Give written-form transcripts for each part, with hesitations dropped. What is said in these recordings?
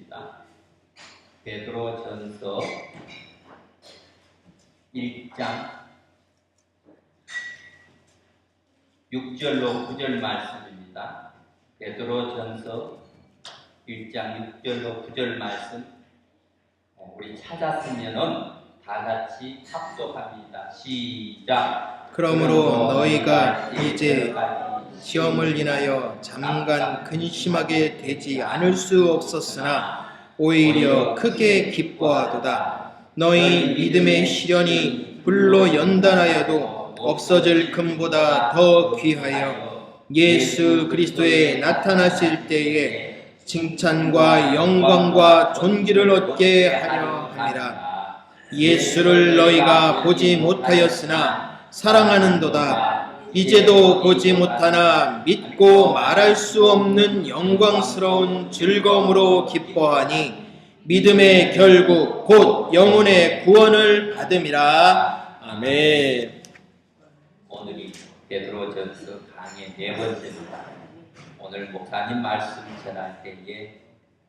말씀입니다. 베드로전서 1장 6절로 9절 말씀입니다. 베드로전서 1장 6절로 9절 말씀 우리 찾았으면은 다 같이 합독합니다. 시작. 그러므로 너희가 이제 시험을 인하여 잠깐 근심하게 되지 않을 수 없었으나 오히려 크게 기뻐하도다. 너희 믿음의 시련이 불로 연단하여도 없어질 금보다 더 귀하여 예수 그리스도에 나타나실 때에 칭찬과 영광과 존귀를 얻게 하려 함이라. 예수를 너희가 보지 못하였으나 사랑하는도다. 이제도 보지 못하나 믿고 말할 수 없는 영광스러운 즐거움으로 기뻐하니 믿음의 결국 곧 영혼의 구원을 받음이라. 아멘. 오늘이 베드로전서 강의 4번째입니다. 오늘 목사님 말씀 전할 때에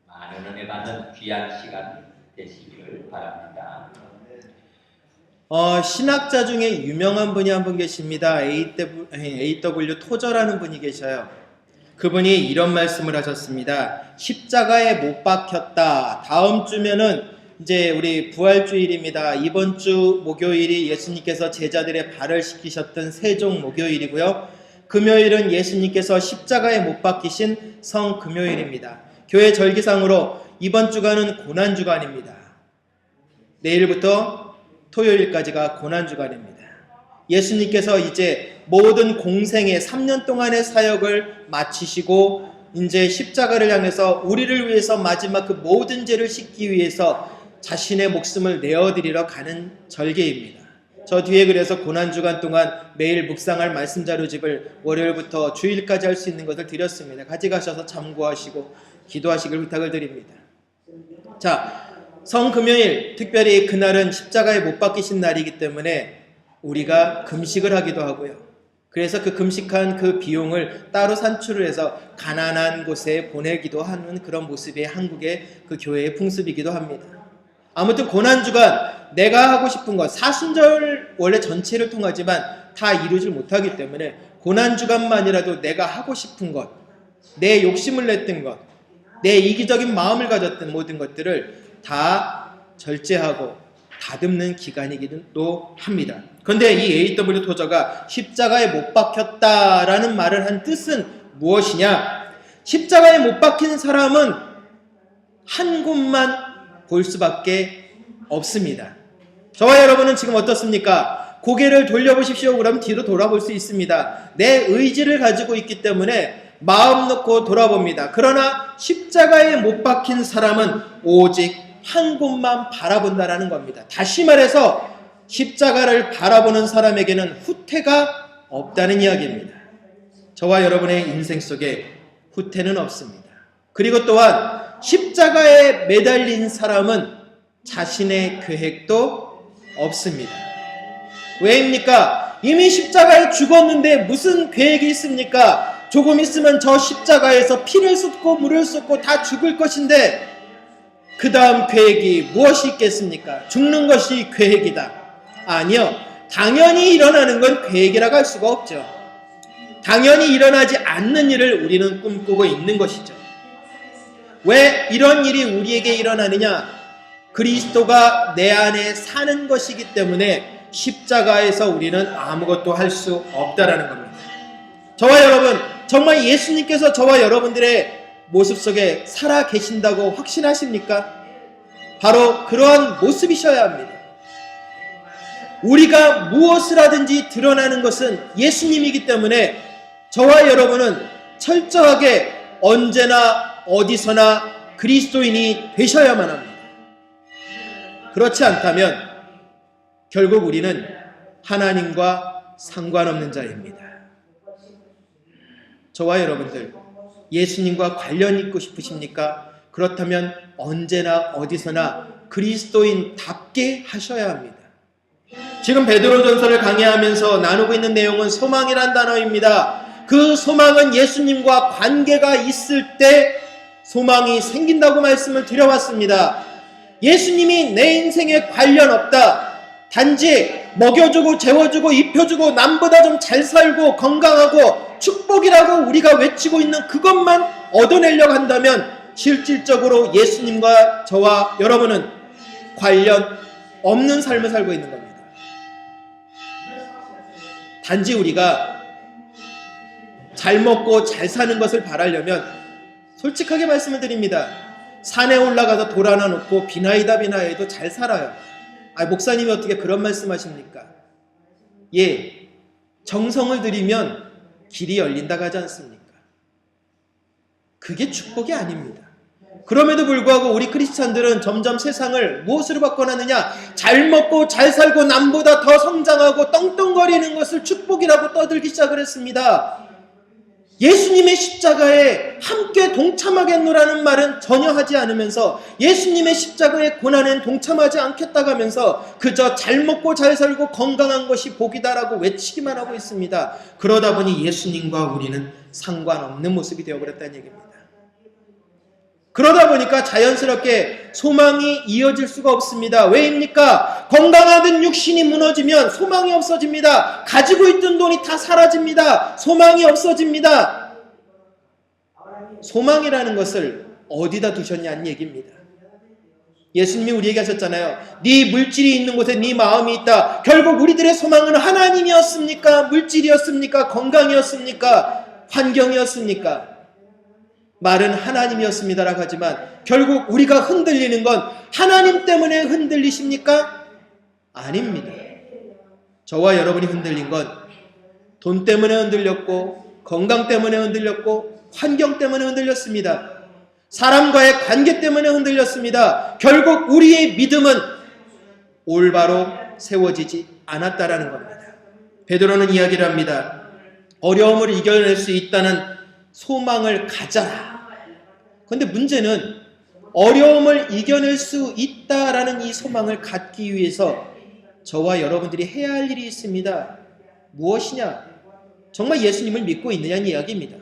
많은 은혜 받는 귀한 시간 되시기를 바랍니다. 신학자 중에 유명한 분이 한 분 계십니다. A.W. 토저라는 분이 계셔요. 그분이 이런 말씀을 하셨습니다. 십자가에 못 박혔다. 다음 주면은 이제 우리 부활주일입니다. 이번 주 목요일이 예수님께서 제자들의 발을 씻기셨던 세종 목요일이고요. 금요일은 예수님께서 십자가에 못 박히신 성금요일입니다. 교회 절기상으로 이번 주간은 고난주간입니다. 내일부터 토요일까지가 고난주간입니다. 예수님께서 이제 모든 공생의 3년 동안의 사역을 마치시고 이제 십자가를 향해서 우리를 위해서 마지막 그 모든 죄를 씻기 위해서 자신의 목숨을 내어드리러 가는 절기입니다. 저 뒤에 그래서 고난주간 동안 매일 묵상할 말씀 자료집을 월요일부터 주일까지 할 수 있는 것을 드렸습니다. 가져가셔서 참고하시고 기도하시길 부탁을 드립니다. 자, 성금요일, 특별히 그날은 십자가에 못 박히신 날이기 때문에 우리가 금식을 하기도 하고요. 그래서 그 금식한 그 비용을 따로 산출을 해서 가난한 곳에 보내기도 하는 그런 모습이 한국의 그 교회의 풍습이기도 합니다. 아무튼 고난주간 내가 하고 싶은 것, 사순절 원래 전체를 통하지만 다 이루질 못하기 때문에 고난주간만이라도 내가 하고 싶은 것, 내 욕심을 냈던 것, 내 이기적인 마음을 가졌던 모든 것들을 다 절제하고 다듬는 기간이기도 합니다. 그런데 이 A.W. 토저가 십자가에 못 박혔다라는 말을 한 뜻은 무엇이냐? 십자가에 못 박힌 사람은 한 곳만 볼 수밖에 없습니다. 저와 여러분은 지금 어떻습니까? 고개를 돌려보십시오. 그럼 뒤로 돌아볼 수 있습니다. 내 의지를 가지고 있기 때문에 마음 놓고 돌아봅니다. 그러나 십자가에 못 박힌 사람은 오직 한 곳만 바라본다라는 겁니다. 다시 말해서 십자가를 바라보는 사람에게는 후퇴가 없다는 이야기입니다. 저와 여러분의 인생 속에 후퇴는 없습니다. 그리고 또한 십자가에 매달린 사람은 자신의 계획도 없습니다. 왜입니까? 이미 십자가에 죽었는데 무슨 계획이 있습니까? 조금 있으면 저 십자가에서 피를 쏟고 물을 쏟고 다 죽을 것인데 그 다음 계획이 무엇이 있겠습니까? 죽는 것이 계획이다. 아니요. 당연히 일어나는 건 계획이라고 할 수가 없죠. 당연히 일어나지 않는 일을 우리는 꿈꾸고 있는 것이죠. 왜 이런 일이 우리에게 일어나느냐? 그리스도가 내 안에 사는 것이기 때문에 십자가에서 우리는 아무것도 할 수 없다라는 겁니다. 저와 여러분, 정말 예수님께서 저와 여러분들의 모습 속에 살아 계신다고 확신하십니까? 바로 그러한 모습이셔야 합니다. 우리가 무엇을 하든지 드러나는 것은 예수님이기 때문에 저와 여러분은 철저하게 언제나 어디서나 그리스도인이 되셔야만 합니다. 그렇지 않다면 결국 우리는 하나님과 상관없는 자입니다. 저와 여러분들 예수님과 관련 있고 싶으십니까? 그렇다면 언제나 어디서나 그리스도인답게 하셔야 합니다. 지금 베드로전서를 강의하면서 나누고 있는 내용은 소망이란 단어입니다. 그 소망은 예수님과 관계가 있을 때 소망이 생긴다고 말씀을 드려왔습니다. 예수님이 내 인생에 관련 없다. 단지 먹여주고 재워주고 입혀주고 남보다 좀 잘 살고 건강하고 축복이라고 우리가 외치고 있는 그것만 얻어내려고 한다면 실질적으로 예수님과 저와 여러분은 관련 없는 삶을 살고 있는 겁니다. 단지 우리가 잘 먹고 잘 사는 것을 바라려면 솔직하게 말씀을 드립니다. 산에 올라가서 돌 하나 놓고 비나이다 비나이도 잘 살아요. 목사님이 어떻게 그런 말씀하십니까? 예, 정성을 들이면 길이 열린다고 하지 않습니까? 그게 축복이 아닙니다. 그럼에도 불구하고 우리 크리스찬들은 점점 세상을 무엇으로 바꿔놨느냐? 잘 먹고 잘 살고 남보다 더 성장하고 떵떵거리는 것을 축복이라고 떠들기 시작을 했습니다. 예수님의 십자가에 함께 동참하겠노라는 말은 전혀 하지 않으면서 예수님의 십자가의 고난엔 동참하지 않겠다고 하면서 그저 잘 먹고 잘 살고 건강한 것이 복이다라고 외치기만 하고 있습니다. 그러다 보니 예수님과 우리는 상관없는 모습이 되어버렸다는 얘기입니다. 그러다 보니까 자연스럽게 소망이 이어질 수가 없습니다. 왜입니까? 건강하던 육신이 무너지면 소망이 없어집니다. 가지고 있던 돈이 다 사라집니다. 소망이 없어집니다. 소망이라는 것을 어디다 두셨냐는 얘기입니다. 예수님이 우리에게 하셨잖아요. 네 물질이 있는 곳에 네 마음이 있다. 결국 우리들의 소망은 하나님이었습니까? 물질이었습니까? 건강이었습니까? 환경이었습니까? 말은 하나님이었습니다라고 하지만 결국 우리가 흔들리는 건 하나님 때문에 흔들리십니까? 아닙니다. 저와 여러분이 흔들린 건 돈 때문에 흔들렸고 건강 때문에 흔들렸고 환경 때문에 흔들렸습니다. 사람과의 관계 때문에 흔들렸습니다. 결국 우리의 믿음은 올바로 세워지지 않았다라는 겁니다. 베드로는 이야기를 합니다. 어려움을 이겨낼 수 있다는 소망을 가져라. 그런데 문제는 어려움을 이겨낼 수 있다라는 이 소망을 갖기 위해서 저와 여러분들이 해야 할 일이 있습니다. 무엇이냐? 정말 예수님을 믿고 있느냐는 이야기입니다.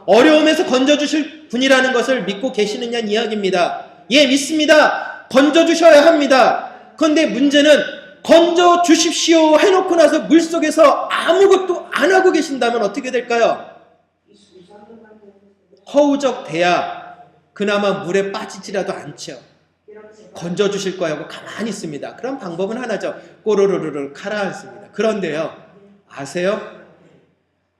어려움에서 건져주실 분이라는 것을 믿고 계시느냐는 이야기입니다. 예, 믿습니다. 건져주셔야 합니다. 그런데 문제는 건져주십시오 해놓고 나서 물속에서 아무것도 안 하고 계신다면 어떻게 될까요? 허우적대야 그나마 물에 빠지지라도 않죠. 건져주실 거야 하고 가만히 있습니다. 그런 방법은 하나죠. 꼬르르르 가라앉습니다. 그런데요, 아세요?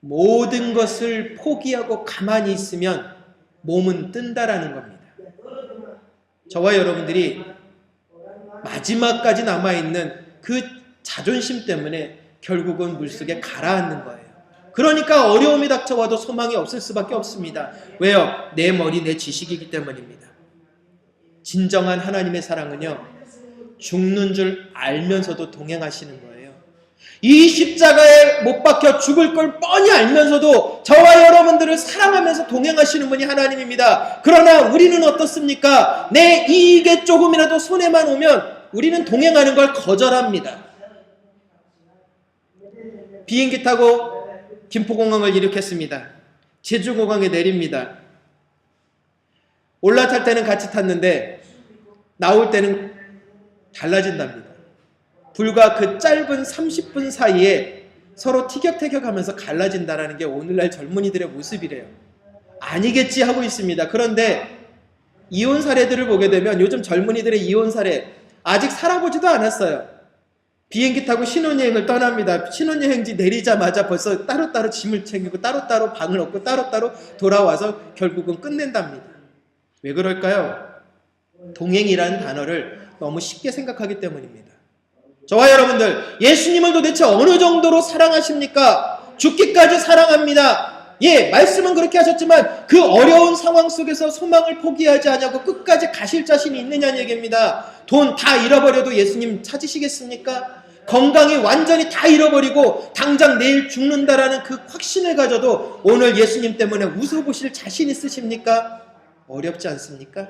모든 것을 포기하고 가만히 있으면 몸은 뜬다라는 겁니다. 저와 여러분들이 마지막까지 남아있는 그 자존심 때문에 결국은 물속에 가라앉는 거예요. 그러니까 어려움이 닥쳐와도 소망이 없을 수밖에 없습니다. 왜요? 내 머리, 내 지식이기 때문입니다. 진정한 하나님의 사랑은요, 죽는 줄 알면서도 동행하시는 거예요. 이 십자가에 못 박혀 죽을 걸 뻔히 알면서도 저와 여러분들을 사랑하면서 동행하시는 분이 하나님입니다. 그러나 우리는 어떻습니까? 내 이익에 조금이라도 손해만 오면 우리는 동행하는 걸 거절합니다. 비행기 타고 김포공항을 이륙했습니다. 제주공항에 내립니다. 올라탈 때는 같이 탔는데 나올 때는 달라진답니다. 불과 그 짧은 30분 사이에 서로 티격태격하면서 갈라진다라는 게 오늘날 젊은이들의 모습이래요. 아니겠지 하고 있습니다. 그런데 이혼 사례들을 보게 되면 요즘 젊은이들의 이혼 사례 아직 살아보지도 않았어요. 비행기 타고 신혼여행을 떠납니다. 신혼여행지 내리자마자 벌써 따로따로 짐을 챙기고 따로따로 방을 얻고 따로따로 돌아와서 결국은 끝낸답니다. 왜 그럴까요? 동행이라는 단어를 너무 쉽게 생각하기 때문입니다. 저와 여러분들, 예수님을 도대체 어느 정도로 사랑하십니까? 죽기까지 사랑합니다. 예, 말씀은 그렇게 하셨지만 그 어려운 상황 속에서 소망을 포기하지 않냐고 끝까지 가실 자신이 있느냐는 얘기입니다. 돈 다 잃어버려도 예수님 찾으시겠습니까? 건강이 완전히 다 잃어버리고 당장 내일 죽는다라는 그 확신을 가져도 오늘 예수님 때문에 웃어보실 자신 있으십니까? 어렵지 않습니까?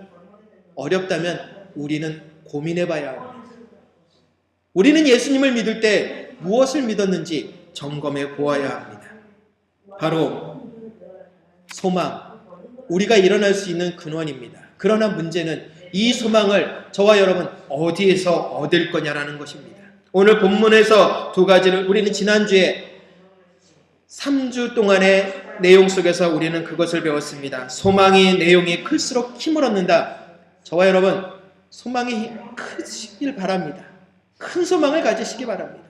어렵다면 우리는 고민해봐야 합니다. 우리는 예수님을 믿을 때 무엇을 믿었는지 점검해 보아야 합니다. 바로 소망, 우리가 일어날 수 있는 근원입니다. 그러나 문제는 이 소망을 저와 여러분 어디에서 얻을 거냐라는 것입니다. 오늘 본문에서 두 가지를 우리는 지난주에 3주 동안의 내용 속에서 우리는 그것을 배웠습니다. 소망의 내용이 클수록 힘을 얻는다. 저와 여러분 소망이 크시길 바랍니다. 큰 소망을 가지시기 바랍니다.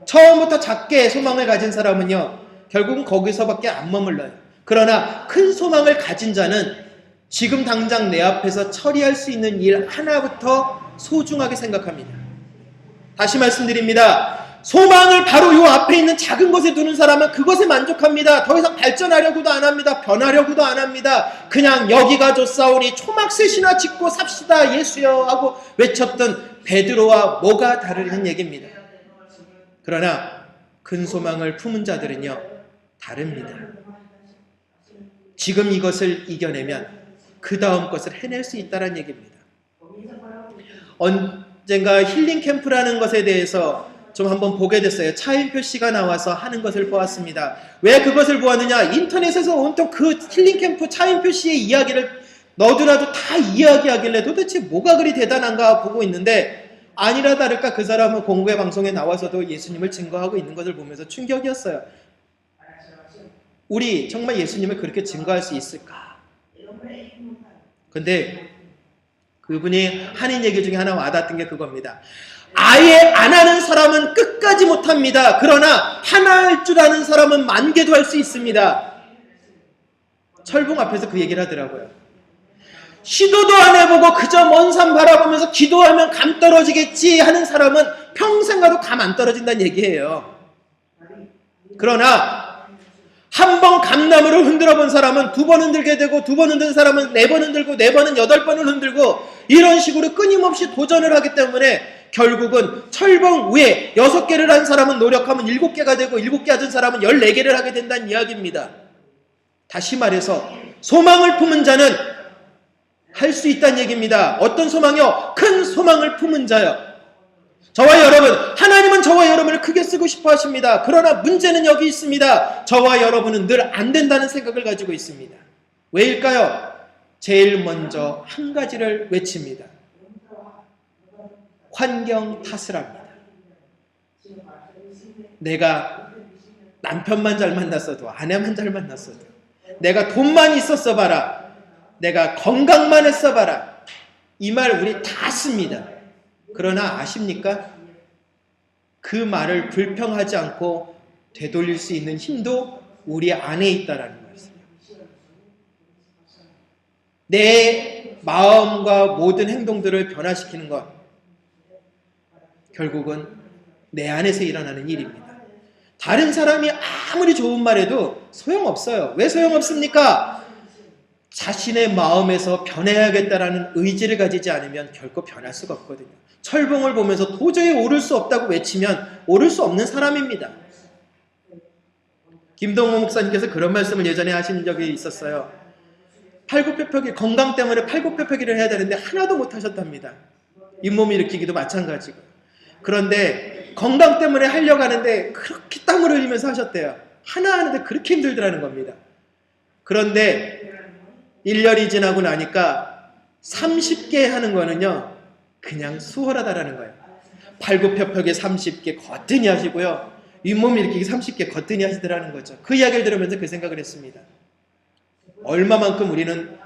처음부터 작게 소망을 가진 사람은요 결국은 거기서밖에 안 머물러요. 그러나 큰 소망을 가진 자는 지금 당장 내 앞에서 처리할 수 있는 일 하나부터 소중하게 생각합니다. 다시 말씀드립니다. 소망을 바로 요 앞에 있는 작은 것에 두는 사람은 그것에 만족합니다. 더 이상 발전하려고도 안 합니다. 변하려고도 안 합니다. 그냥 여기가 좋사오니 초막셋이나 짓고 삽시다 예수여 하고 외쳤던 베드로와 뭐가 다르냐는 얘기입니다. 그러나 큰 소망을 품은 자들은요 다릅니다. 지금 이것을 이겨내면 그 다음 것을 해낼 수 있다는 얘기입니다. 언젠가 힐링 캠프라는 것에 대해서 좀 한번 보게 됐어요. 차인표 씨가 나와서 하는 것을 보았습니다. 왜 그것을 보았느냐? 인터넷에서 온통 그 힐링 캠프 차인표 씨의 이야기를 너도나도 다 이야기하길래 도대체 뭐가 그리 대단한가 보고 있는데 아니라 다를까 그 사람은 공부의 방송에 나와서도 예수님을 증거하고 있는 것을 보면서 충격이었어요. 우리 정말 예수님을 그렇게 증거할 수 있을까? 근데 그분이 하는 얘기 중에 하나 와닿았던 게 그겁니다. 아예 안 하는 사람은 끝까지 못합니다. 그러나 하나 할 줄 아는 사람은 만 개도 할 수 있습니다. 철봉 앞에서 그 얘기를 하더라고요. 시도도 안 해보고 그저 먼 산 바라보면서 기도하면 감 떨어지겠지 하는 사람은 평생 가도 감 안 떨어진다는 얘기예요. 그러나 한 번 감나무를 흔들어 본 사람은 두 번 흔들게 되고 두 번 흔든 사람은 네 번 흔들고 네 번은 8번을 흔들고 이런 식으로 끊임없이 도전을 하기 때문에 결국은 철봉 위에 6개를 한 사람은 노력하면 7개가 되고 7개 하던 사람은 14개를 하게 된다는 이야기입니다. 다시 말해서 소망을 품은 자는 할 수 있다는 얘기입니다. 어떤 소망이요? 큰 소망을 품은 자요. 저와 여러분, 하나님은 저와 여러분을 크게 쓰고 싶어 하십니다. 그러나 문제는 여기 있습니다. 저와 여러분은 늘 안 된다는 생각을 가지고 있습니다. 왜일까요? 제일 먼저 한 가지를 외칩니다. 환경 탓을 합니다. 내가 남편만 잘 만났어도 아내만 잘 만났어도 내가 돈만 있었어 봐라. 내가 건강만 했어 봐라. 이 말 우리 다 씁니다. 그러나 아십니까? 그 말을 불평하지 않고 되돌릴 수 있는 힘도 우리 안에 있다라는 말씀이에요. 내 마음과 모든 행동들을 변화시키는 것 결국은 내 안에서 일어나는 일입니다. 다른 사람이 아무리 좋은 말해도 소용없어요. 왜 소용없습니까? 자신의 마음에서 변해야겠다라는 의지를 가지지 않으면 결코 변할 수가 없거든요. 철봉을 보면서 도저히 오를 수 없다고 외치면 오를 수 없는 사람입니다. 김동호 목사님께서 그런 말씀을 예전에 하신 적이 있었어요. 팔굽혀펴기, 건강 때문에 팔굽혀펴기를 해야 되는데 하나도 못 하셨답니다. 잇몸 일으키기도 마찬가지고. 그런데 건강 때문에 하려고 하는데 그렇게 땀을 흘리면서 하셨대요. 하나 하는데 그렇게 힘들더라는 겁니다. 그런데 1년이 지나고 나니까 30개 하는 거는요 그냥 수월하다라는 거예요. 팔굽혀펴기 30개 거뜬히 하시고요. 윗몸 일으키기 30개 거뜬히 하시더라는 거죠. 그 이야기를 들으면서 그 생각을 했습니다. 얼마만큼 우리는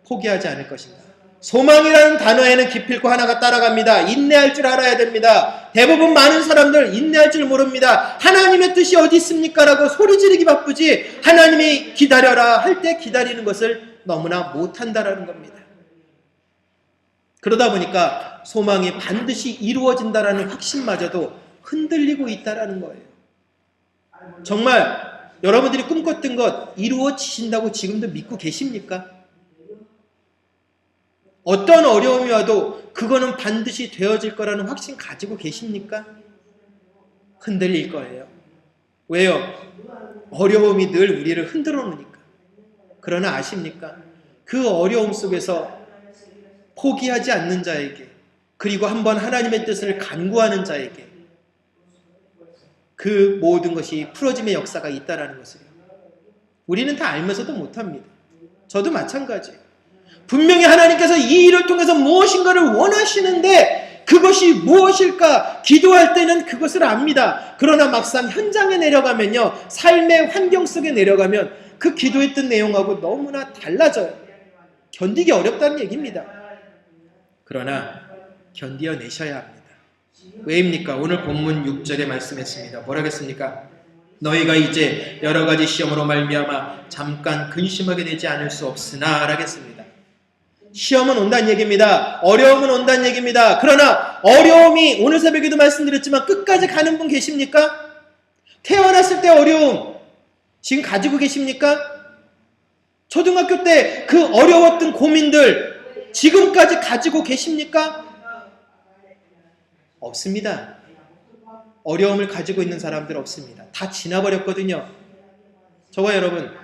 포기하지 않을 것인가. 소망이라는 단어에는 기필코 하나가 따라갑니다. 인내할 줄 알아야 됩니다. 대부분 많은 사람들 인내할 줄 모릅니다. 하나님의 뜻이 어디 있습니까? 라고 소리 지르기 바쁘지 하나님이 기다려라 할 때 기다리는 것을 너무나 못한다라는 겁니다. 그러다 보니까 소망이 반드시 이루어진다라는 확신마저도 흔들리고 있다라는 거예요. 정말 여러분들이 꿈꿨던 것 이루어지신다고 지금도 믿고 계십니까? 어떤 어려움이 와도 그거는 반드시 되어질 거라는 확신 가지고 계십니까? 흔들릴 거예요. 왜요? 어려움이 늘 우리를 흔들어 놓으니까. 그러나 아십니까? 그 어려움 속에서 포기하지 않는 자에게 그리고 한번 하나님의 뜻을 간구하는 자에게 그 모든 것이 풀어짐의 역사가 있다라는 것을요. 우리는 다 알면서도 못합니다. 저도 마찬가지예요. 분명히 하나님께서 이 일을 통해서 무엇인가를 원하시는데 그것이 무엇일까 기도할 때는 그것을 압니다. 그러나 막상 현장에 내려가면요, 삶의 환경 속에 내려가면 그 기도했던 내용하고 너무나 달라져요. 견디기 어렵다는 얘기입니다. 그러나 견디어내셔야 합니다. 왜입니까? 오늘 본문 6절에 말씀했습니다. 뭐라겠습니까? 너희가 이제 여러 가지 시험으로 말미암아 잠깐 근심하게 되지 않을 수 없으나 라겠습니다. 시험은 온다는 얘기입니다. 어려움은 온다는 얘기입니다. 그러나 어려움이 오늘 새벽에도 말씀드렸지만 끝까지 가는 분 계십니까? 태어났을 때 어려움 지금 가지고 계십니까? 초등학교 때 그 어려웠던 고민들 지금까지 가지고 계십니까? 없습니다. 어려움을 가지고 있는 사람들 없습니다. 다 지나버렸거든요. 저와 여러분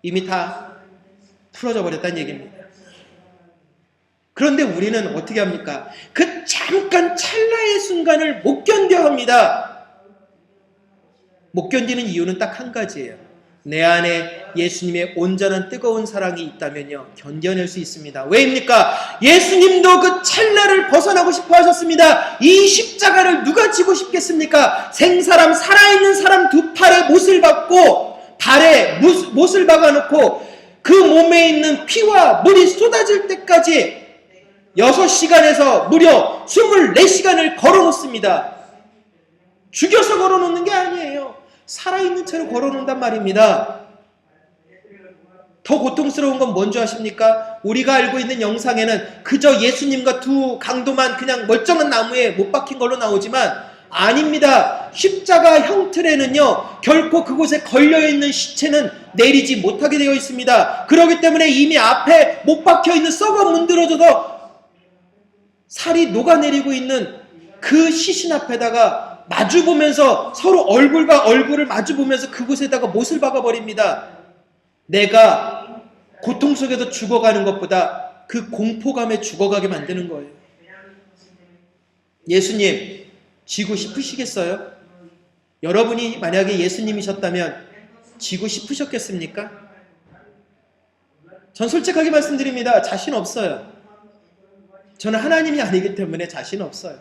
이미 다 풀어져 버렸다는 얘기입니다. 그런데 우리는 어떻게 합니까? 그 잠깐 찰나의 순간을 못 견뎌 합니다. 못 견디는 이유는 딱 한 가지예요. 내 안에 예수님의 온전한 뜨거운 사랑이 있다면요, 견뎌낼 수 있습니다. 왜입니까? 예수님도 그 찰나를 벗어나고 싶어 하셨습니다. 이 십자가를 누가 지고 싶겠습니까? 생사람, 살아있는 사람 두 팔에 못을 박고 발에 못을 박아놓고 그 몸에 있는 피와 물이 쏟아질 때까지 6시간에서 무려 24시간을 걸어놓습니다. 죽여서 걸어놓는 게 아니에요. 살아있는 채로 걸어놓는단 말입니다. 더 고통스러운 건 뭔지 아십니까? 우리가 알고 있는 영상에는 그저 예수님과 두 강도만 그냥 멀쩡한 나무에 못 박힌 걸로 나오지만 아닙니다. 십자가 형틀에는요, 결코 그곳에 걸려있는 시체는 내리지 못하게 되어 있습니다. 그렇기 때문에 이미 앞에 못 박혀있는 썩어 문드러져서 살이 녹아내리고 있는 그 시신 앞에다가 마주보면서 서로 얼굴과 얼굴을 마주보면서 그곳에다가 못을 박아버립니다. 내가 고통 속에서 죽어가는 것보다 그 공포감에 죽어가게 만드는 거예요. 예수님 지고 싶으시겠어요? 여러분이 만약에 예수님이셨다면 지고 싶으셨겠습니까? 전 솔직하게 말씀드립니다. 자신 없어요. 저는 하나님이 아니기 때문에 자신 없어요.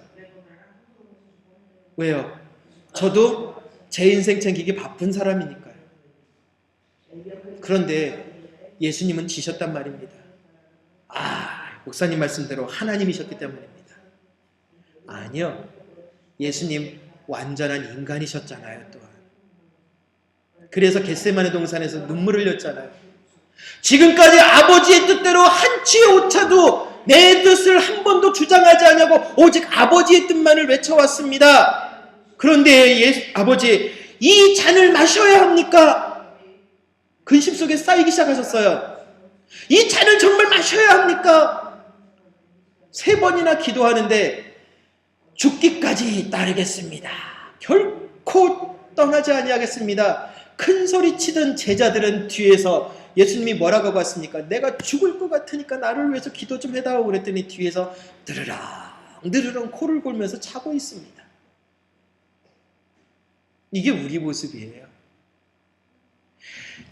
왜요? 저도 제 인생 챙기기 바쁜 사람이니까요. 그런데 예수님은 지셨단 말입니다. 목사님 말씀대로 하나님이셨기 때문입니다. 아니요. 예수님 완전한 인간이셨잖아요, 또한. 그래서 겟세마네 동산에서 눈물을 흘렸잖아요. 지금까지 아버지의 뜻대로 한 치의 오차도 내 뜻을 한 번도 주장하지 않냐고 오직 아버지의 뜻만을 외쳐왔습니다. 그런데 아버지, 이 잔을 마셔야 합니까? 근심 속에 쌓이기 시작하셨어요. 이 잔을 정말 마셔야 합니까? 3번이나 기도하는데 죽기까지 따르겠습니다. 결코 떠나지 아니하겠습니다. 큰 소리 치던 제자들은 뒤에서 예수님이 뭐라고 봤습니까? 내가 죽을 것 같으니까 나를 위해서 기도 좀 해다오 그랬더니 뒤에서 드르렁 코를 골면서 자고 있습니다. 이게 우리 모습이에요.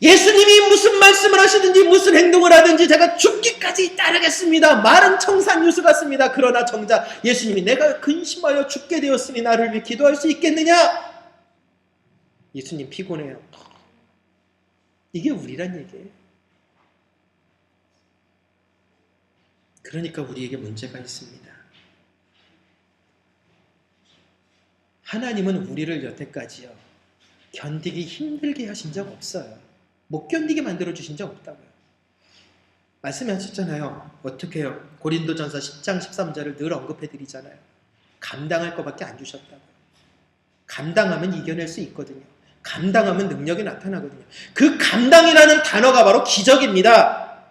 예수님이 무슨 말씀을 하시든지 무슨 행동을 하든지 제가 죽기까지 따르겠습니다. 말은 청산유수 같습니다. 그러나 정작 예수님이 내가 근심하여 죽게 되었으니 나를 위해 기도할 수 있겠느냐? 예수님 피곤해요. 이게 우리란 얘기예요. 그러니까 우리에게 문제가 있습니다. 하나님은 우리를 여태까지요, 견디기 힘들게 하신 적 없어요. 못 견디게 만들어주신 적 없다고요. 말씀하셨잖아요. 어떻게 해요? 고린도전서 10장 13절을 늘 언급해드리잖아요. 감당할 것밖에 안 주셨다고요. 감당하면 이겨낼 수 있거든요. 감당하면 능력이 나타나거든요. 그 감당이라는 단어가 바로 기적입니다.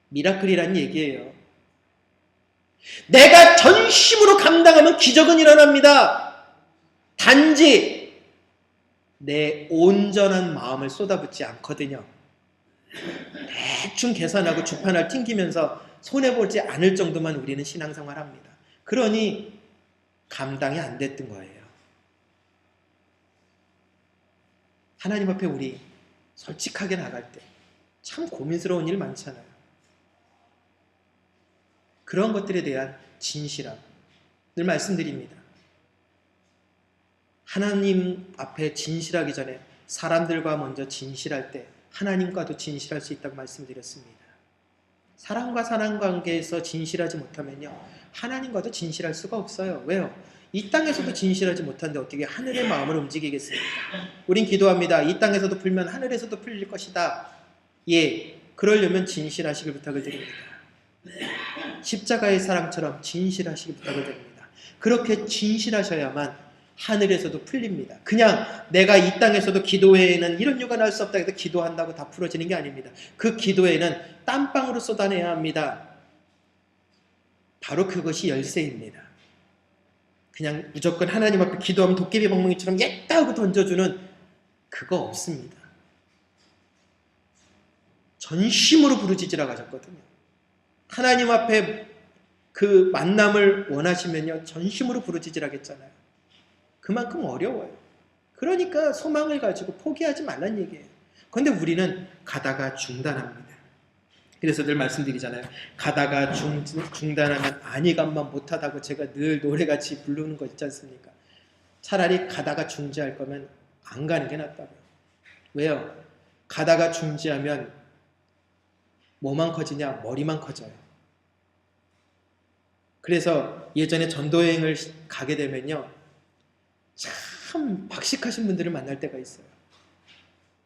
미라클이라는 얘기예요. 내가 전심으로 감당하면 기적은 일어납니다. 단지 내 온전한 마음을 쏟아붓지 않거든요. 대충 계산하고 주판을 튕기면서 손해보지 않을 정도만 우리는 신앙생활합니다. 그러니 감당이 안 됐던 거예요. 하나님 앞에 우리 솔직하게 나갈 때 참 고민스러운 일 많잖아요. 그런 것들에 대한 진실함 늘 말씀드립니다. 하나님 앞에 진실하기 전에 사람들과 먼저 진실할 때 하나님과도 진실할 수 있다고 말씀드렸습니다. 사람과 사람 관계에서 진실하지 못하면요, 하나님과도 진실할 수가 없어요. 왜요? 이 땅에서도 진실하지 못하는데 어떻게 하늘의 마음을 움직이겠습니까? 우린 기도합니다. 이 땅에서도 풀면 하늘에서도 풀릴 것이다. 예, 그러려면 진실하시길 부탁을 드립니다. 십자가의 사랑처럼 진실하시길 부탁을 드립니다. 그렇게 진실하셔야만 하늘에서도 풀립니다. 그냥 내가 이 땅에서도 기도회에는 이런 유가 날 수 없다 해서 기도한다고 다 풀어지는 게 아닙니다. 그 기도회는 땀방울을 쏟아내야 합니다. 바로 그것이 열쇠입니다. 그냥 무조건 하나님 앞에 기도하면 도깨비 멍멍이처럼 예따 하고 던져주는 그거 없습니다. 전심으로 부르짖으라 하셨거든요. 하나님 앞에 그 만남을 원하시면요, 전심으로 부르짖으라 했잖아요. 그만큼 어려워요. 그러니까 소망을 가지고 포기하지 말란 얘기예요. 그런데 우리는 가다가 중단합니다. 그래서 늘 말씀드리잖아요. 가다가 중단하면 안일감만 못하다고 제가 늘 노래같이 부르는 거 있지 않습니까? 차라리 가다가 중지할 거면 안 가는 게 낫다고요. 왜요? 가다가 중지하면 뭐만 커지냐? 머리만 커져요. 그래서 예전에 전도여행을 가게 되면요, 참 박식하신 분들을 만날 때가 있어요.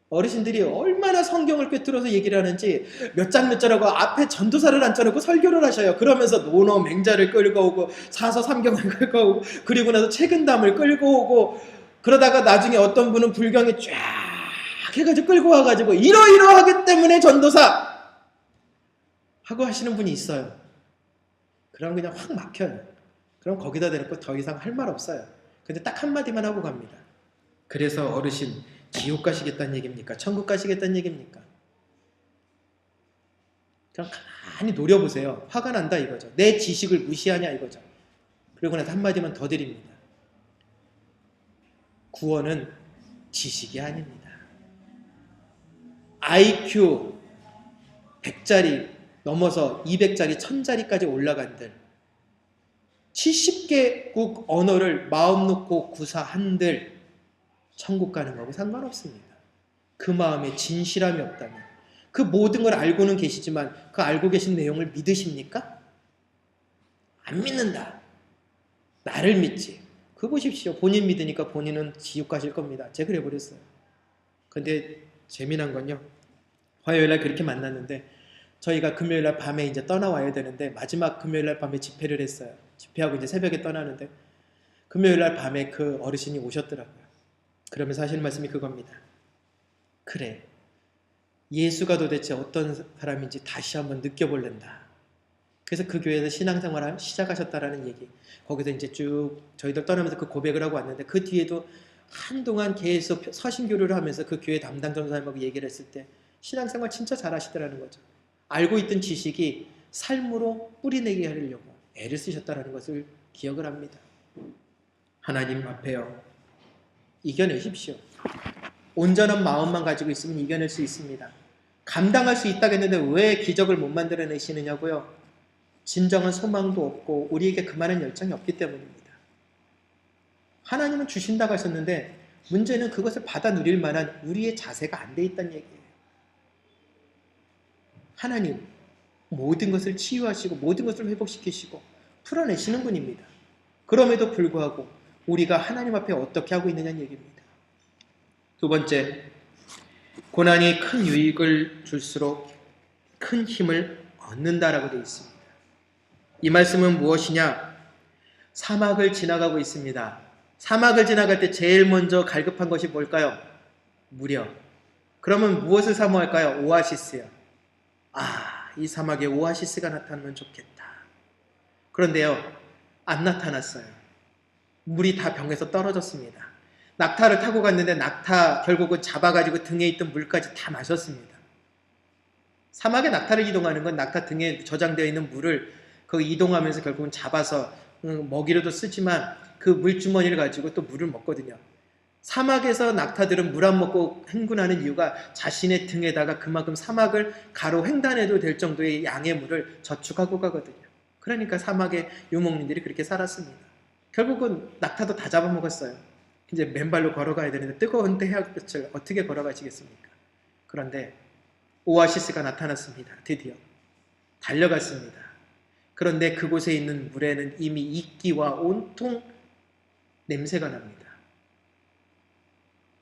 어르신들이 얼마나 성경을 꿰뚫어서 얘기를 하는지 몇 장 몇 절하고 앞에 전도사를 앉혀놓고 설교를 하셔요. 그러면서 논어 맹자를 끌고 오고 사서 삼경을 끌고 오고 그리고 나서 책은담을 끌고 오고 그러다가 나중에 어떤 분은 불경에 쫙 해가지고 끌고 와가지고 이러이러하기 때문에 전도사 하고 하시는 분이 있어요. 그럼 그냥 확 막혀요. 그럼 거기다 대놓고 더 이상 할 말 없어요. 근데 딱 한마디만 하고 갑니다. 그래서 어르신 지옥 가시겠다는 얘기입니까? 천국 가시겠다는 얘기입니까? 그냥 가만히 노려보세요. 화가 난다 이거죠. 내 지식을 무시하냐 이거죠. 그리고 나서 한마디만 더 드립니다. 구원은 지식이 아닙니다. IQ 100짜리 넘어서 200짜리 1000짜리까지 올라간들 70개국 언어를 마음 놓고 구사한들 천국 가는 거하고 상관없습니다. 그 마음에 진실함이 없다면 그 모든 걸 알고는 계시지만 그 알고 계신 내용을 믿으십니까? 안 믿는다. 나를 믿지. 그 보십시오. 본인 믿으니까 본인은 지옥 가실 겁니다. 제가 그래버렸어요. 근데 재미난 건요. 화요일날 그렇게 만났는데 저희가 금요일날 밤에 이제 떠나와야 되는데 마지막 금요일날 밤에 집회를 했어요. 집회하고 이제 새벽에 떠나는데 금요일날 밤에 그 어르신이 오셨더라고요. 그러면서 하시는 말씀이 그겁니다. 그래, 예수가 도대체 어떤 사람인지 다시 한번 느껴볼랜다. 그래서 그 교회에서 신앙생활을 시작하셨다라는 얘기. 거기서 이제 쭉 저희들 떠나면서 그 고백을 하고 왔는데 그 뒤에도 한동안 계속 서신교류를 하면서 그 교회 담당 전사님하고 얘기를 했을 때 신앙생활 진짜 잘하시더라는 거죠. 알고 있던 지식이 삶으로 뿌리내게 하려고 애를 쓰셨다는 것을 기억을 합니다. 하나님 앞에요. 이겨내십시오. 온전한 마음만 가지고 있으면 이겨낼 수 있습니다. 감당할 수 있다겠는데 왜 기적을 못 만들어내시느냐고요? 진정한 소망도 없고 우리에게 그만한 열정이 없기 때문입니다. 하나님은 주신다고 하셨는데 문제는 그것을 받아 누릴 만한 우리의 자세가 안 돼 있다는 얘기예요. 하나님 모든 것을 치유하시고 모든 것을 회복시키시고 풀어내시는 분입니다. 그럼에도 불구하고 우리가 하나님 앞에 어떻게 하고 있느냐는 얘기입니다. 두 번째, 고난이 큰 유익을 줄수록 큰 힘을 얻는다라고 되어 있습니다. 이 말씀은 무엇이냐? 사막을 지나가고 있습니다. 사막을 지나갈 때 제일 먼저 갈급한 것이 뭘까요? 물이요. 그러면 무엇을 사모할까요? 오아시스요. 이 사막에 오아시스가 나타나면 좋겠다. 그런데요, 안 나타났어요. 물이 다 병에서 떨어졌습니다. 낙타를 타고 갔는데 낙타 결국은 잡아가지고 등에 있던 물까지 다 마셨습니다. 사막에 낙타를 이동하는 건 낙타 등에 저장되어 있는 물을 이동하면서 결국은 잡아서 먹이로도 쓰지만 그 물주머니를 가지고 또 물을 먹거든요. 사막에서 낙타들은 물 안 먹고 행군하는 이유가 자신의 등에다가 그만큼 사막을 가로 횡단해도 될 정도의 양의 물을 저축하고 가거든요. 그러니까 사막의 유목민들이 그렇게 살았습니다. 결국은 낙타도 다 잡아먹었어요. 이제 맨발로 걸어가야 되는데 뜨거운 태양빛을 어떻게 걸어가시겠습니까? 그런데 오아시스가 나타났습니다. 드디어 달려갔습니다. 그런데 그곳에 있는 물에는 이미 이끼와 온통 냄새가 납니다.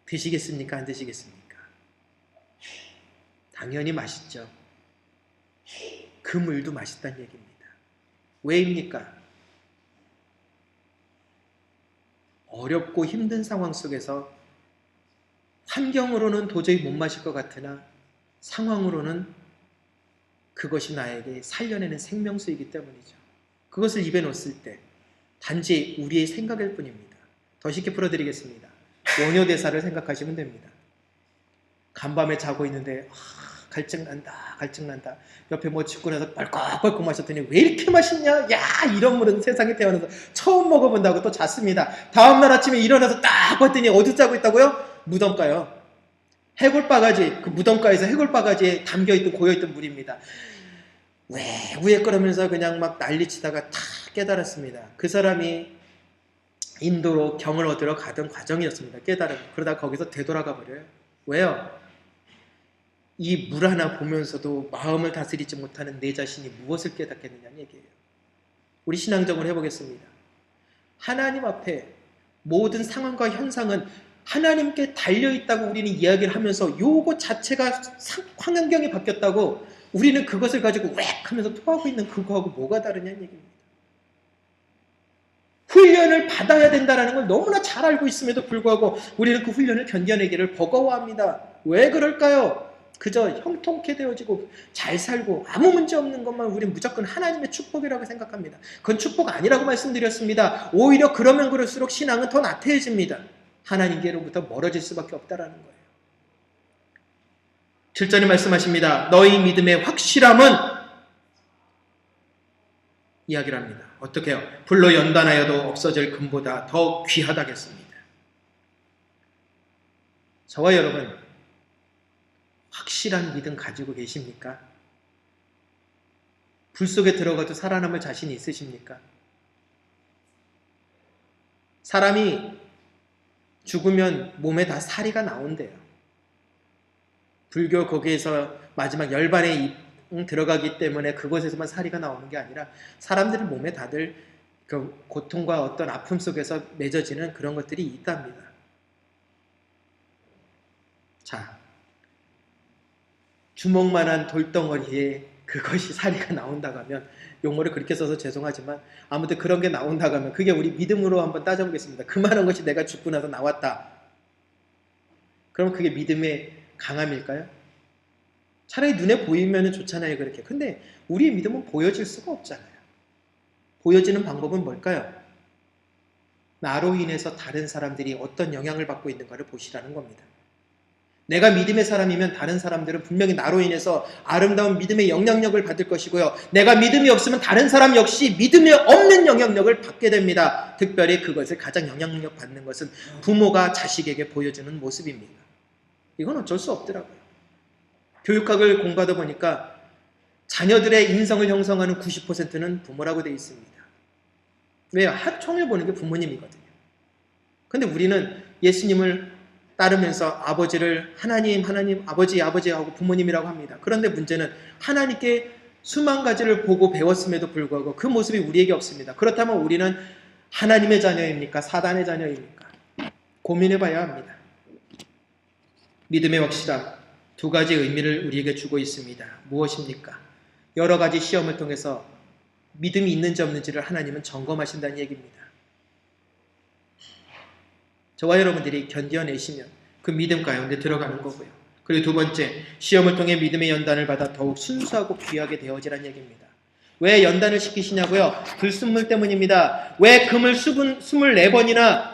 드시겠습니까? 안 드시겠습니까? 당연히 맛있죠. 그 물도 맛있다는 얘기입니다. 왜입니까? 어렵고 힘든 상황 속에서 환경으로는 도저히 못 마실 것 같으나 상황으로는 그것이 나에게 살려내는 생명수이기 때문이죠. 그것을 입에 넣었을 때 단지 우리의 생각일 뿐입니다. 더 쉽게 풀어드리겠습니다. 원효대사를 생각하시면 됩니다. 간밤에 자고 있는데 갈증난다. 옆에 뭐 죽고 나서 뻘꺽뻘꺽 마셨더니 왜 이렇게 맛있냐? 야, 이런 물은 세상에 태어나서 처음 먹어본다고 또 잤습니다. 다음날 아침에 일어나서 딱 봤더니 어디 자고 있다고요? 무덤가요. 해골바가지, 그 무덤가에서 해골바가지에 담겨있던 고여있던 물입니다. 왜 위에 끓으면서 그냥 막 난리치다가 탁 깨달았습니다. 그 사람이 인도로 경을 얻으러 가던 과정이었습니다. 깨달음. 그러다 거기서 되돌아가 버려요. 왜요? 이 물 하나 보면서도 마음을 다스리지 못하는 내 자신이 무엇을 깨닫겠느냐는 얘기예요. 우리 신앙적으로 해보겠습니다. 하나님 앞에 모든 상황과 현상은 하나님께 달려있다고 우리는 이야기를 하면서 요거 자체가 환경이 바뀌었다고 우리는 그것을 가지고 웩 하면서 토하고 있는 그거하고 뭐가 다르냐는 얘기입니다. 훈련을 받아야 된다는 걸 너무나 잘 알고 있음에도 불구하고 우리는 그 훈련을 견뎌내기를 버거워합니다. 왜 그럴까요? 그저 형통케 되어지고 잘 살고 아무 문제 없는 것만 우리는 무조건 하나님의 축복이라고 생각합니다. 그건 축복 아니라고 말씀드렸습니다. 오히려 그러면 그럴수록 신앙은 더 나태해집니다. 하나님께로부터 멀어질 수밖에 없다라는 거예요. 7절에 말씀하십니다. 너희 믿음의 확실함은 이야기를 합니다. 어떻게 해요? 불로 연단하여도 없어질 금보다 더 귀하다겠습니다. 저와 여러분 확실한 믿음 가지고 계십니까? 불 속에 들어가도 살아남을 자신이 있으십니까? 사람이 죽으면 몸에 다 사리가 나온대요. 불교 거기에서 마지막 열반에 들어가기 때문에 그곳에서만 사리가 나오는 게 아니라 사람들의 몸에 다들 그 고통과 어떤 아픔 속에서 맺어지는 그런 것들이 있답니다. 자, 주먹만한 돌덩어리에 그것이 사리가 나온다고 하면, 용어를 그렇게 써서 죄송하지만 아무튼 그런 게 나온다고 하면 그게 우리 믿음으로 한번 따져보겠습니다. 그만한 것이 내가 죽고 나서 나왔다. 그럼 그게 믿음의 강함일까요? 차라리 눈에 보이면 좋잖아요, 그렇게. 근데 우리의 믿음은 보여질 수가 없잖아요. 보여지는 방법은 뭘까요? 나로 인해서 다른 사람들이 어떤 영향을 받고 있는가를 보시라는 겁니다. 내가 믿음의 사람이면 다른 사람들은 분명히 나로 인해서 아름다운 믿음의 영향력을 받을 것이고요. 내가 믿음이 없으면 다른 사람 역시 믿음이 없는 영향력을 받게 됩니다. 특별히 그것을 가장 영향력 받는 것은 부모가 자식에게 보여주는 모습입니다. 이건 어쩔 수 없더라고요. 교육학을 공부하다 보니까 자녀들의 인성을 형성하는 90%는 부모라고 되어 있습니다. 왜요? 하루 종일 보는 게 부모님이거든요. 근데 우리는 예수님을 따르면서 아버지를 하나님, 아버지 하고 부모님이라고 합니다. 그런데 문제는 하나님께 수만 가지를 보고 배웠음에도 불구하고 그 모습이 우리에게 없습니다. 그렇다면 우리는 하나님의 자녀입니까? 사단의 자녀입니까? 고민해 봐야 합니다. 믿음의 확실함, 두 가지 의미를 우리에게 주고 있습니다. 무엇입니까? 여러 가지 시험을 통해서 믿음이 있는지 없는지를 하나님은 점검하신다는 얘기입니다. 저와 여러분들이 견뎌내시면 그 믿음 가운데 들어가는 거고요. 그리고 두 번째, 시험을 통해 믿음의 연단을 받아 더욱 순수하고 귀하게 되어지라는 얘기입니다. 왜 연단을 시키시냐고요? 불순물 때문입니다. 왜 금을 24번이나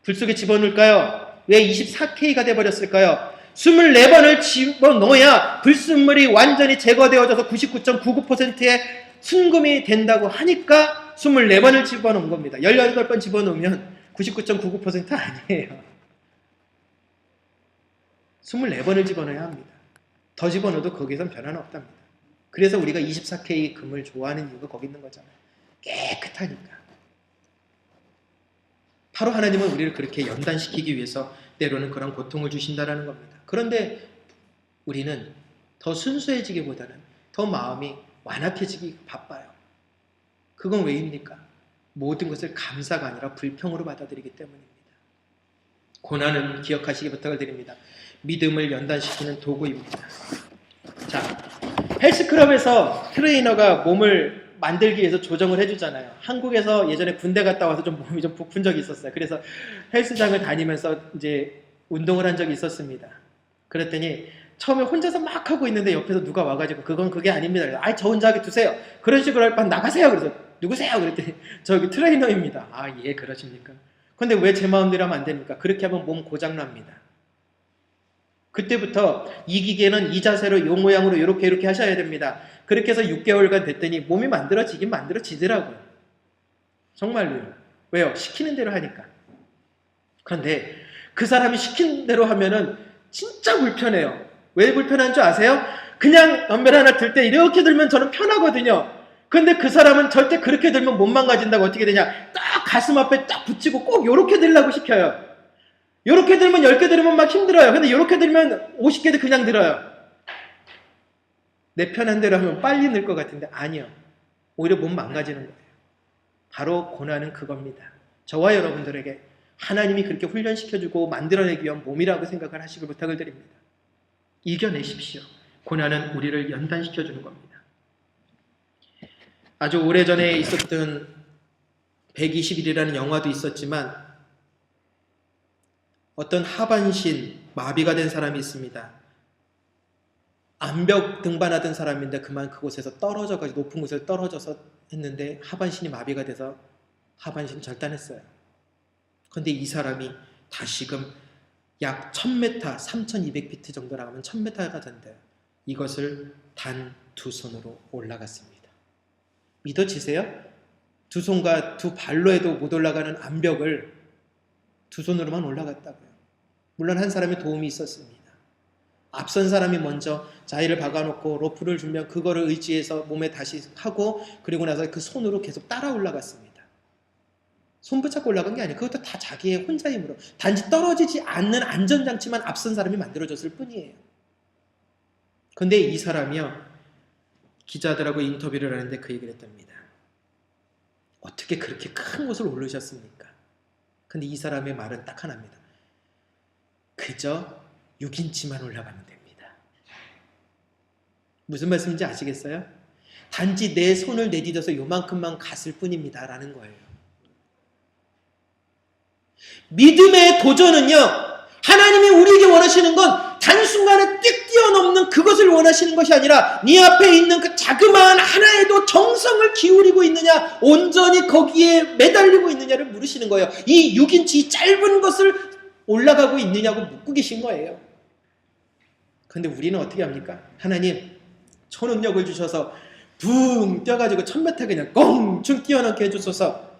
불 속에 집어넣을까요? 왜 24K가 돼버렸을까요? 24번을 집어넣어야 불순물이 완전히 제거되어져서 99.99%의 순금이 된다고 하니까 24번을 집어넣은 겁니다. 18번 집어넣으면 99.99% 아니에요. 24번을 집어넣어야 합니다. 더 집어넣어도 거기선 변화는 없답니다. 그래서 우리가 24K 금을 좋아하는 이유가 거기 있는 거잖아요. 깨끗하니까. 바로 하나님은 우리를 그렇게 연단시키기 위해서 때로는 그런 고통을 주신다는 겁니다. 그런데 우리는 더 순수해지기보다는 더 마음이 완악해지기 바빠요. 그건 왜입니까? 모든 것을 감사가 아니라 불평으로 받아들이기 때문입니다. 고난은 기억하시기 부탁을 드립니다. 믿음을 연단시키는 도구입니다. 자, 헬스클럽에서 트레이너가 몸을 만들기 위해서 조정을 해주잖아요. 한국에서 예전에 군대 갔다 와서 좀 몸이 좀 부푼 적이 있었어요. 그래서 헬스장을 다니면서 이제 운동을 한 적이 있었습니다. 그랬더니 처음에 혼자서 막 하고 있는데 옆에서 누가 와가지고 그건 그게 아닙니다. 그래서 아이 저 혼자 하게 두세요. 그런 식으로 할 반 나가세요. 그래서 누구세요? 그랬더니 저기 트레이너입니다. 아 예 그러십니까? 근데 왜 제 마음대로 하면 안 됩니까? 그렇게 하면 몸 고장납니다. 그때부터 이기기에는 이 자세로 요 모양으로 이렇게 하셔야 됩니다. 그렇게 해서 6개월간 됐더니 몸이 만들어지긴 만들어지더라고요. 정말로요. 왜요? 시키는 대로 하니까. 그런데 그 사람이 시킨 대로 하면은 진짜 불편해요. 왜 불편한 줄 아세요? 그냥 덤벨 하나 들 때 이렇게 들면 저는 편하거든요. 근데 그 사람은 절대 그렇게 들면 못 망가진다고 어떻게 되냐? 딱 가슴 앞에 딱 붙이고 꼭 요렇게 들라고 시켜요. 요렇게 들면 10개 들으면 막 힘들어요. 근데 요렇게 들면 50개도 그냥 들어요. 내 편한 대로 하면 빨리 늘 것 같은데 아니요. 오히려 몸 망가지는 거예요. 바로 고난은 그겁니다. 저와 여러분들에게 하나님이 그렇게 훈련시켜주고 만들어내기 위한 몸이라고 생각을 하시길 부탁을 드립니다. 이겨내십시오. 고난은 우리를 연단시켜주는 겁니다. 아주 오래전에 있었던 120일이라는 영화도 있었지만 어떤 하반신 마비가 된 사람이 있습니다. 암벽 등반하던 사람인데 그만 그곳에서 떨어져가지고 높은 곳에서 떨어져서 했는데 하반신이 마비가 돼서 하반신이 절단했어요. 그런데 이 사람이 다시금 약 1000m, 3200피트 정도 나가면 1000m가 된대요. 이것을 단 두 손으로 올라갔습니다. 믿어지세요? 두 손과 두 발로 해도 못 올라가는 암벽을 두 손으로만 올라갔다고요. 물론 한 사람의 도움이 있었습니다. 앞선 사람이 먼저 자위를 박아놓고 로프를 주면 그거를 의지해서 몸에 다시 하고 그리고 나서 그 손으로 계속 따라 올라갔습니다. 손 붙잡고 올라간 게 아니에요. 그것도 다 자기의 혼자 힘으로 단지 떨어지지 않는 안전장치만 앞선 사람이 만들어줬을 뿐이에요. 그런데 이 사람이요 기자들하고 인터뷰를 하는데 그 얘기를 했답니다. 어떻게 그렇게 큰 곳을 오르셨습니까? 근데 이 사람의 말은 딱 하나입니다. 그저 6인치만 올라가면 됩니다. 무슨 말씀인지 아시겠어요? 단지 내 손을 내딛어서 요만큼만 갔을 뿐입니다 라는 거예요. 믿음의 도전은요 하나님이 우리에게 원하시는 건 단순간에 띡 뛰어넘는 그것을 원하시는 것이 아니라 네 앞에 있는 그 자그마한 하나에도 정성을 기울이고 있느냐 온전히 거기에 매달리고 있느냐를 물으시는 거예요. 이 6인치 짧은 것을 올라가고 있느냐고 묻고 계신 거예요. 그런데 우리는 어떻게 합니까? 하나님 초능력을 주셔서 붕 뛰어가지고 1000m 그냥 꽁충 뛰어넘게 해주소서.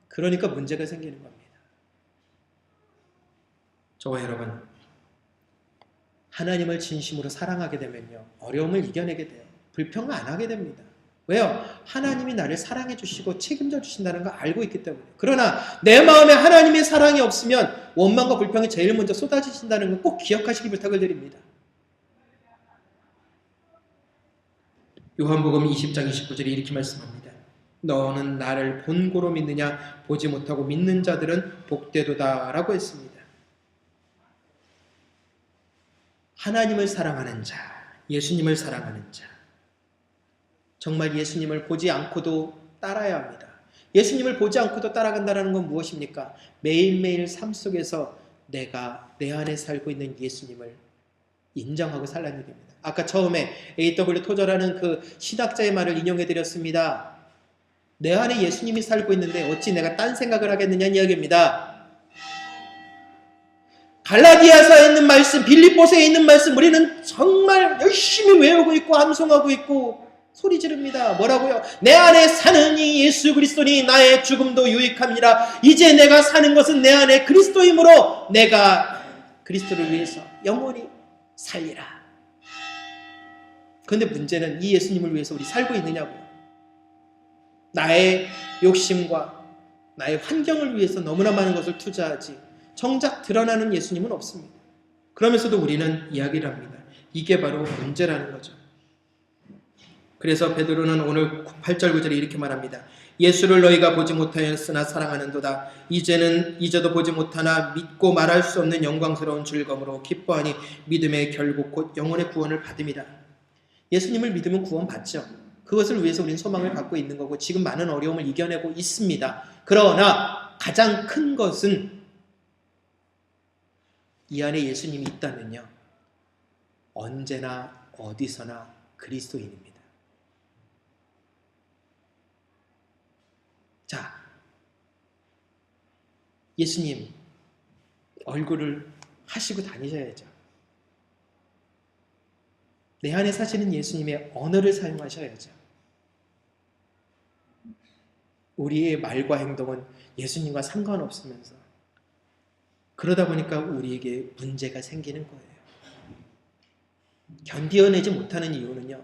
그러니까 문제가 생기는 겁니다. 저와 여러분 하나님을 진심으로 사랑하게 되면요 어려움을 이겨내게 돼요. 불평을 안 하게 됩니다. 왜요? 하나님이 나를 사랑해 주시고 책임져 주신다는 걸 알고 있기 때문에. 그러나 내 마음에 하나님의 사랑이 없으면 원망과 불평이 제일 먼저 쏟아지신다는 걸 꼭 기억하시기 부탁을 드립니다. 요한복음 20장 29절에 이렇게 말씀합니다. 너는 나를 본고로 믿느냐 보지 못하고 믿는 자들은 복되도다 라고 했습니다. 하나님을 사랑하는 자, 예수님을 사랑하는 자, 정말 예수님을 보지 않고도 따라야 합니다. 예수님을 보지 않고도 따라간다는 건 무엇입니까? 매일매일 삶 속에서 내가 내 안에 살고 있는 예수님을 인정하고 살라는 얘기입니다. 아까 처음에 A.W. 토저라는 그 신학자의 말을 인용해드렸습니다. 내 안에 예수님이 살고 있는데 어찌 내가 딴 생각을 하겠느냐는 이야기입니다. 갈라디아서에 있는 말씀, 빌립보서에 있는 말씀 우리는 정말 열심히 외우고 있고 암송하고 있고 소리 지릅니다. 뭐라고요? 내 안에 사는 이 예수 그리스도니 나의 죽음도 유익합니다. 이제 내가 사는 것은 내 안에 그리스도이므로 내가 그리스도를 위해서 영원히 살리라. 그런데 문제는 이 예수님을 위해서 우리 살고 있느냐고요. 나의 욕심과 나의 환경을 위해서 너무나 많은 것을 투자하지 정작 드러나는 예수님은 없습니다. 그러면서도 우리는 이야기를 합니다. 이게 바로 문제라는 거죠. 그래서 베드로는 오늘 8절 9절에 이렇게 말합니다. 예수를 너희가 보지 못하였으나 사랑하는도다. 이제도 보지 못하나 믿고 말할 수 없는 영광스러운 즐거움으로 기뻐하니 믿음의 결국 곧 영혼의 구원을 받음이다. 예수님을 믿으면 구원 받죠. 그것을 위해서 우리는 소망을 갖고 있는 거고 지금 많은 어려움을 이겨내고 있습니다. 그러나 가장 큰 것은 이 안에 예수님이 있다면요. 언제나 어디서나 그리스도인입니다. 자, 예수님 얼굴을 하시고 다니셔야죠. 내 안에 사시는 예수님의 언어를 사용하셔야죠. 우리의 말과 행동은 예수님과 상관없으면서 그러다 보니까 우리에게 문제가 생기는 거예요. 견디어내지 못하는 이유는요.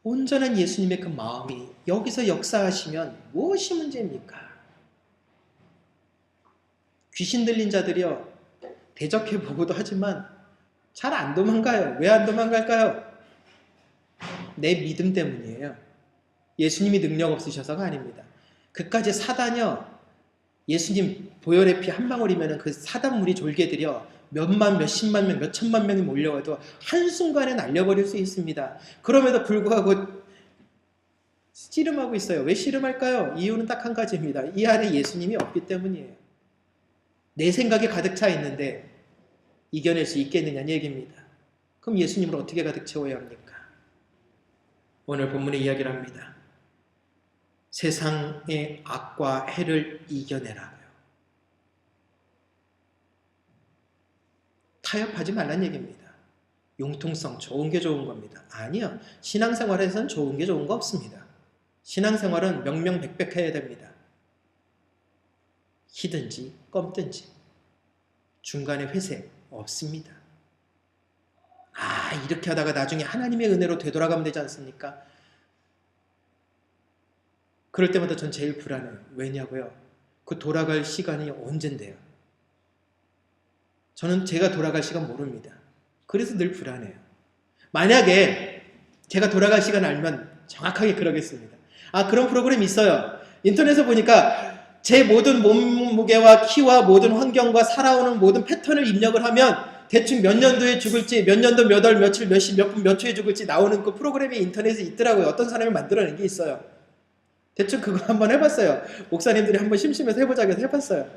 온전한 예수님의 그 마음이 여기서 역사하시면 무엇이 문제입니까? 귀신 들린 자들이요. 대적해보고도 하지만 잘 안 도망가요. 왜 안 도망갈까요? 내 믿음 때문이에요. 예수님이 능력 없으셔서가 아닙니다. 그까지 사단이요. 예수님 보혈의 피 한 방울이면 그 사단물이 졸개들여 몇만, 몇십만 명, 몇천만 명이 몰려와도 한순간에 날려버릴 수 있습니다. 그럼에도 불구하고 씨름하고 있어요. 왜 씨름할까요? 이유는 딱 한 가지입니다. 이 안에 예수님이 없기 때문이에요. 내 생각에 가득 차 있는데 이겨낼 수 있겠느냐는 얘기입니다. 그럼 예수님을 어떻게 가득 채워야 합니까? 오늘 본문의 이야기를 합니다. 세상의 악과 해를 이겨내라고요. 타협하지 말란 얘기입니다. 융통성 좋은 게 좋은 겁니다. 아니요. 신앙생활에서는 좋은 게 좋은 거 없습니다. 신앙생활은 명명백백해야 됩니다. 희든지 껌든지 중간에 회색 없습니다. 이렇게 하다가 나중에 하나님의 은혜로 되돌아가면 되지 않습니까? 그럴 때마다 전 제일 불안해요. 왜냐고요? 그 돌아갈 시간이 언젠데요? 저는 제가 돌아갈 시간 모릅니다. 그래서 늘 불안해요. 만약에 제가 돌아갈 시간 알면 정확하게 그러겠습니다. 그런 프로그램이 있어요. 인터넷에 보니까 제 모든 몸무게와 키와 모든 환경과 살아오는 모든 패턴을 입력을 하면 대충 몇 년도에 죽을지, 몇 년도 몇 월, 며칠, 몇 시, 몇 분, 몇 초에 죽을지 나오는 그 프로그램이 인터넷에 있더라고요. 어떤 사람이 만들어낸 게 있어요. 대충 그거 한번 해봤어요. 목사님들이 한번 심심해서 해보자고 해서 해봤어요.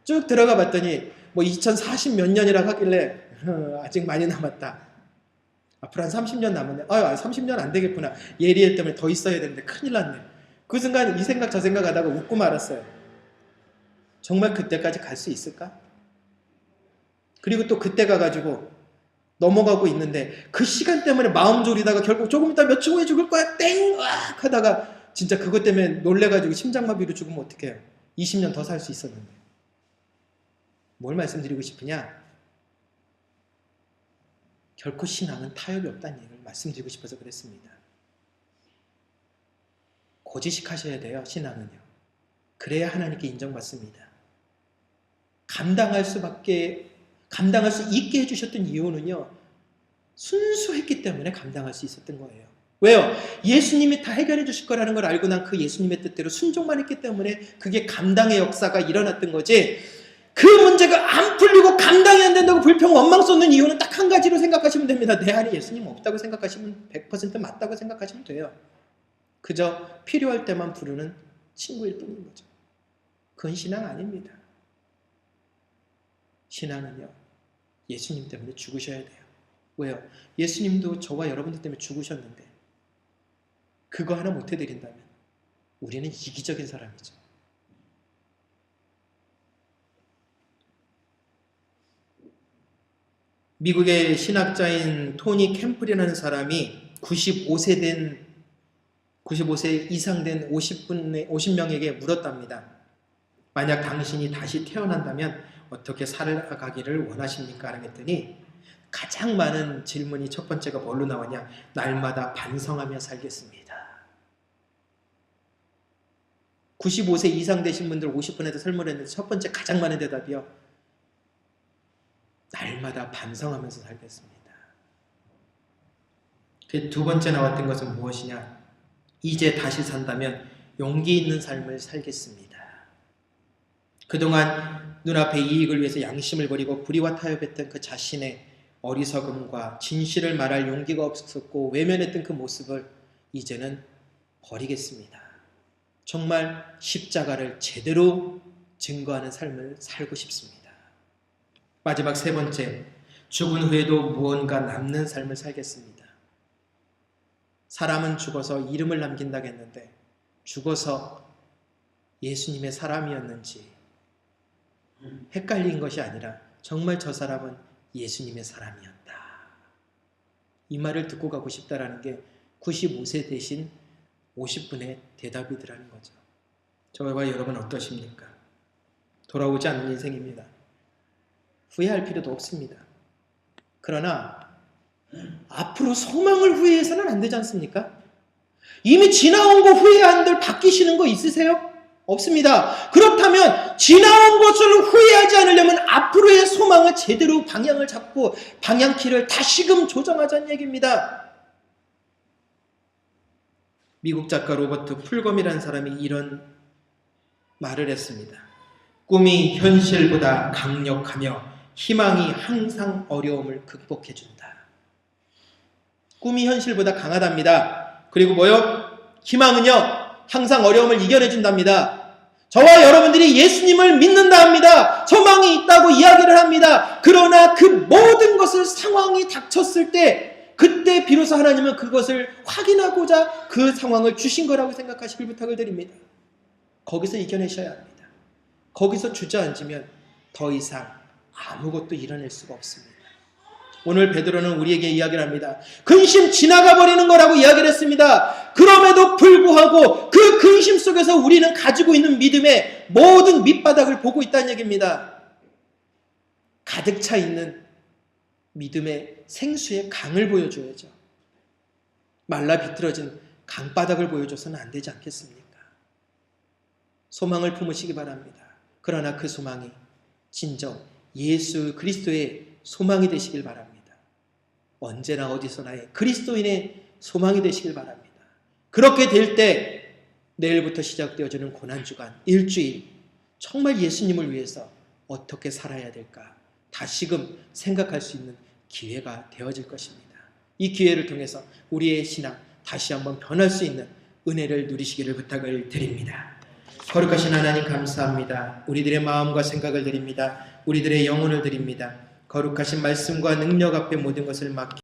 쭉 들어가 봤더니 2040 몇 년이라고 하길래 아직 많이 남았다. 앞으로 한 30년 남았네. 30년 안 되겠구나. 예리엘 때문에 더 있어야 되는데 큰일 났네. 그 순간 이 생각 저 생각 하다가 웃고 말았어요. 정말 그때까지 갈 수 있을까? 그리고 또 그때 가가지고 넘어가고 있는데 그 시간 때문에 마음 졸이다가 결국 조금 있다 몇 초 후에 죽을 거야 땡! 하다가 진짜 그것 때문에 놀래가지고 심장마비로 죽으면 어떡해요? 20년 더 살 수 있었는데. 뭘 말씀드리고 싶으냐? 결코 신앙은 타협이 없다는 얘기를 말씀드리고 싶어서 그랬습니다. 고지식하셔야 돼요. 신앙은요. 그래야 하나님께 인정받습니다. 감당할 수 있게 해주셨던 이유는요. 순수했기 때문에 감당할 수 있었던 거예요. 왜요? 예수님이 다 해결해 주실 거라는 걸 알고 난 그 예수님의 뜻대로 순종만 했기 때문에 그게 감당의 역사가 일어났던 거지. 그 문제가 안 풀리고 감당이 안 된다고 불평 원망 쏟는 이유는 딱 한 가지로 생각하시면 됩니다. 내 안에 예수님 없다고 생각하시면 100% 맞다고 생각하시면 돼요. 그저 필요할 때만 부르는 친구일 뿐인 거죠. 그건 신앙 아닙니다. 신앙은요. 예수님 때문에 죽으셔야 돼요. 왜요? 예수님도 저와 여러분들 때문에 죽으셨는데 그거 하나 못 해드린다면 우리는 이기적인 사람이죠. 미국의 신학자인 토니 캠플이라는 사람이 95세 된 95세 이상 된 50명에게 물었답니다. 만약 당신이 다시 태어난다면 어떻게 살아가기를 원하십니까? 라고 했더니 가장 많은 질문이 첫 번째가 뭘로 나왔냐? 날마다 반성하며 살겠습니다. 95세 이상 되신 분들 50분에도 설문을 했는데 첫 번째 가장 많은 대답이요. 날마다 반성하면서 살겠습니다. 그 두 번째 나왔던 것은 무엇이냐? 이제 다시 산다면 용기 있는 삶을 살겠습니다. 그동안 눈앞의 이익을 위해서 양심을 버리고 불의와 타협했던 그 자신의 어리석음과 진실을 말할 용기가 없었고 외면했던 그 모습을 이제는 버리겠습니다. 정말 십자가를 제대로 증거하는 삶을 살고 싶습니다. 마지막 세 번째, 죽은 후에도 무언가 남는 삶을 살겠습니다. 사람은 죽어서 이름을 남긴다고 했는데 죽어서 예수님의 사람이었는지 헷갈린 것이 아니라 정말 저 사람은 예수님의 사람이었다. 이 말을 듣고 가고 싶다라는 게 95세 대신 50분의 대답이더라는 거죠. 저와 여러분 어떠십니까? 돌아오지 않는 인생입니다. 후회할 필요도 없습니다. 그러나 앞으로 소망을 후회해서는 안 되지 않습니까? 이미 지나온 거 후회한들 바뀌시는 거 있으세요? 없습니다. 그렇다면 지나온 것을 후회하지 않으려면 앞으로의 소망을 제대로 방향을 잡고 방향키를 다시금 조정하자는 얘기입니다. 미국 작가 로버트 풀검이라는 사람이 이런 말을 했습니다. 꿈이 현실보다 강력하며 희망이 항상 어려움을 극복해준다. 꿈이 현실보다 강하답니다. 그리고 뭐요? 희망은요 항상 어려움을 이겨내준답니다. 저와 여러분들이 예수님을 믿는다 합니다. 소망이 있다고 이야기를 합니다. 그러나 그 모든 것을 상황이 닥쳤을 때 그때 비로소 하나님은 그것을 확인하고자 그 상황을 주신 거라고 생각하시길 부탁을 드립니다. 거기서 이겨내셔야 합니다. 거기서 주저앉으면 더 이상 아무것도 이뤄낼 수가 없습니다. 오늘 베드로는 우리에게 이야기를 합니다. 근심 지나가 버리는 거라고 이야기를 했습니다. 그럼에도 불구하고 그 근심 속에서 우리는 가지고 있는 믿음의 모든 밑바닥을 보고 있다는 얘기입니다. 가득 차 있는 믿음의 생수의 강을 보여줘야죠. 말라 비틀어진 강바닥을 보여줘서는 안 되지 않겠습니까? 소망을 품으시기 바랍니다. 그러나 그 소망이 진정 예수 그리스도의 소망이 되시길 바랍니다. 언제나 어디서나의 그리스도인의 소망이 되시길 바랍니다. 그렇게 될 때 내일부터 시작되어지는 고난주간 일주일 정말 예수님을 위해서 어떻게 살아야 될까 다시금 생각할 수 있는 기회가 되어질 것입니다. 이 기회를 통해서 우리의 신앙 다시 한번 변할 수 있는 은혜를 누리시기를 부탁을 드립니다. 거룩하신 하나님 감사합니다. 우리들의 마음과 생각을 드립니다. 우리들의 영혼을 드립니다. 거룩하신 말씀과 능력 앞에 모든 것을 맡기